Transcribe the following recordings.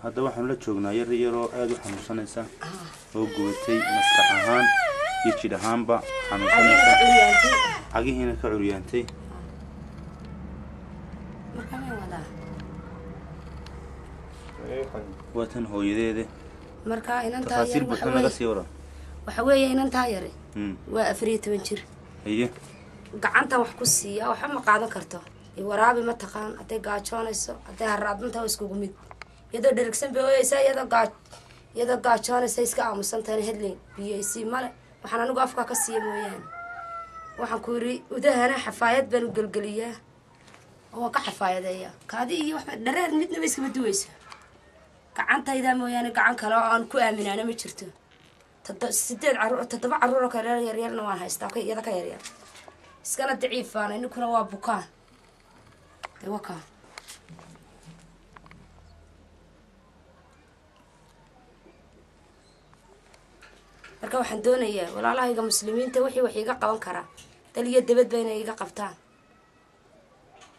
هذا واحد لا جوجنا يرو aad u xanuunsanaysa oo gubatay maskax ahaan iyo jidh ahaanba xanuunsanaysa cagihiina ka curyaantay watan hooyadeeda marka inantaa yar waxa weeye inantaa yar waa 14 jir aye gacanta wax ku siiya waxa ma qaadan karto waraabi ma taqaan haday gaajoonayso haday haraadinta iskugu mid iyadoo dherigsan beeyaysa iyadoo gaajoonaysa iska aamusan tahay headline BAC male waxaan anigu afka ka siiyo mooyaan waxaan ku yiri udahana xafaayad baan u galgaliyaa oo ka xafaayadeeya kaadi iyo wax dhareer midna iska duwaysa gacantayda mooyaan gacan kale oo aan ku aaminaana ma jirto toddoba caruur oo kale yaryarna waan haystaa iyada ka yaryar iskana daciifaan inkuna waa bukaan وكا marka waxaan doonayaa walaalahayga muslimiinta wixii wax iga qaban kara daliya dibad bayna iga qabtaan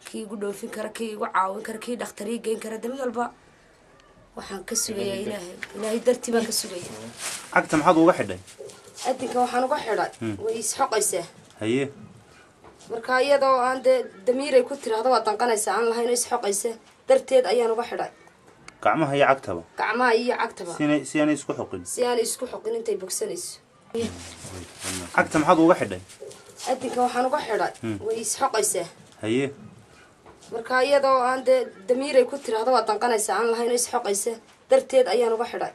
kii ugu dhoofin kara kii ugu caawin kara kii dhakhtar geyn kara damid walba waxaan ka sugayaa ilaahay dartii baan ka sugayaa cagta maxaad uga xidhay adinka waxaan uga xidhay way isxoqaysaa haye marka iyadoo aan damiiray ku tiraahdo waa danqanaysa aan lahayn is xoqaysa darteed ayaan uga xidhay gacmaha iyo cagtaba si aan isku xoqin intay bogsanayso cagta maxaad uga xidhay adinka waxaan uga xidhay way is xoqaysaa haye marka iyadoo aan damiiray ku tiraahdo waa danqanaysa aan lahayn is xoqaysa darteed ayaan uga xidhay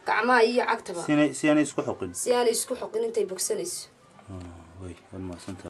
gacmaha iyo cagtaba si aan isku xoqin intay bogsanayso way ma santa